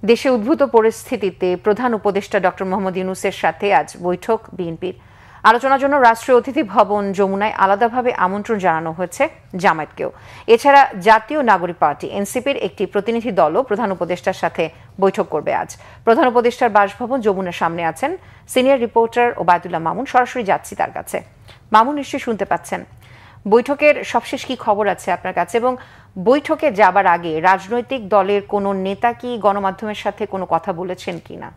দেশে উদ্ভূত পরিস্থিতিতে প্রধান উপদেষ্টা ডক্টর মোহাম্মদ ইউনূসের সাথে আজ বৈঠক বিএনপির। আলোচনার জন্য রাষ্ট্রীয় অতিথি ভবন যমুনায় আলাদাভাবে আমন্ত্রণ জানানো হয়েছে জামায়াতকেও। এছাড়া জাতীয় নাগরিক পার্টি এনসিপির একটি প্রতিনিধি দলও প্রধান উপদেষ্টার সাথে বৈঠক করবে আজ। প্রধান উপদেষ্টার বাসভবন যমুনার সামনে আছেন সিনিয়র রিপোর্টার ওবায়দুল্লাহ মামুন। সরাসরি যাচ্ছি তার কাছে। মামুন, নিশ্চয়ই শুনতে পাচ্ছেন। বৈঠকের সবশেষ কি খবর আছে আপনার কাছে, এবং বৈঠকে যাবার আগে রাজনৈতিক দলের কোনো নেতা কি গণমাধ্যমের সাথে কোনো কথা বলেছেন কিনা?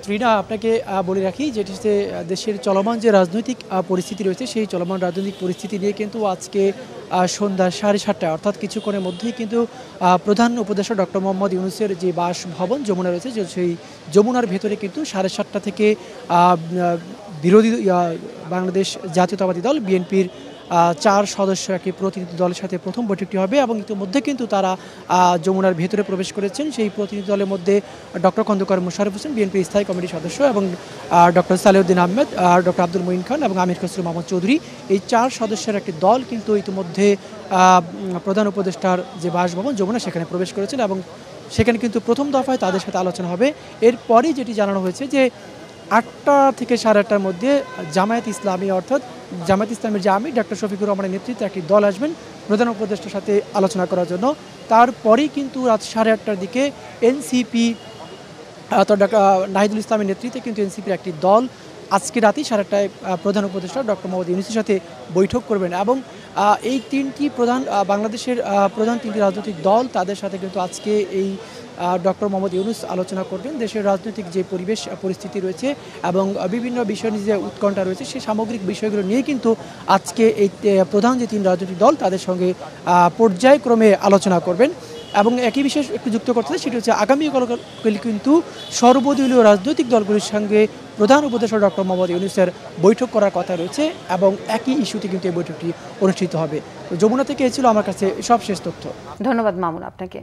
ত্রিনা, আপনাকে বলে রাখি যেটি হচ্ছে দেশের চলমান যে রাজনৈতিক পরিস্থিতি রয়েছে, সেই চলমান রাজনৈতিক পরিস্থিতি নিয়ে কিন্তু আজকে সন্ধ্যা 7:30 অর্থাৎ কিছুক্ষণের মধ্যেই কিন্তু প্রধান উপদেষ্টা ডক্টর মোহাম্মদ ইউনূসের যে বাসভবন যমুনা রয়েছে, সেই যমুনার ভেতরে কিন্তু 7:30 থেকে বিরোধী বাংলাদেশ জাতীয়তাবাদী দল বিএনপির 4 সদস্য একটি প্রতিনিধি দলের সাথে প্রথম বৈঠকটি হবে এবং ইতিমধ্যে কিন্তু তারা যমুনার ভেতরে প্রবেশ করেছেন। সেই প্রতিনিধি দলের মধ্যে ডক্টর খন্দকার মোশাররফ হোসেন বিএনপির স্থায়ী কমিটির সদস্য এবং ডক্টর সালেউদ্দিন আহমেদ, ডক্টর আব্দুল মঈন খান এবং আমির খসরু মাহমুদ চৌধুরী, এই 4 সদস্যের একটি দল কিন্তু ইতিমধ্যে প্রধান উপদেষ্টার যে বাসভবন যমুনা সেখানে প্রবেশ করেছেন এবং সেখানে কিন্তু প্রথম দফায় তাদের সাথে আলোচনা হবে। এরপরই যেটি জানানো হয়েছে যে 8টা থেকে 8:30টার মধ্যে জামায়াত ইসলামী অর্থাৎ জামায়াত ইসলামের যে আমির ডক্টর শফিকুর রহমানের নেতৃত্বে একটি দল আসবেন প্রধান উপদেষ্টার সাথে আলোচনা করার জন্য। তারপরেই কিন্তু রাত 8:30টার দিকে এনসিপি অর্থাৎ নাহিদুল ইসলামের নেতৃত্বে কিন্তু এনসিপির একটি দল আজকে রাতেই 8:30টায় প্রধান উপদেষ্টা ডক্টর মোহাম্মদ ইউনূসের সাথে বৈঠক করবেন এবং এই তিনটি বাংলাদেশের প্রধান 3টি রাজনৈতিক দল তাদের সাথে কিন্তু আজকে এই ডক্টর মোহাম্মদ ইউনূস আলোচনা করবেন। দেশের রাজনৈতিক যে পরিস্থিতি রয়েছে এবং বিভিন্ন বিষয় নিয়ে যে উৎকণ্ঠা রয়েছে সেই সামগ্রিক বিষয়গুলো নিয়ে কিন্তু আজকে এই প্রধান যে 3 রাজনৈতিক দল তাদের সঙ্গে পর্যায়ক্রমে আলোচনা করবেন। এবং একই বিষয় একটু যুক্ত করতে সেটি হচ্ছে আগামীকাল কিন্তু সর্বদলীয় রাজনৈতিক দলগুলির সঙ্গে প্রধান উপদেষ্টা ডক্টর মোহাম্মদ ইউনূসের বৈঠক করার কথা রয়েছে এবং একই ইস্যুতে কিন্তু এই বৈঠকটি অনুষ্ঠিত হবে। যমুনা থেকে ছিল আমার কাছে সবশেষ তথ্য। ধন্যবাদ মামুন আপনাকে।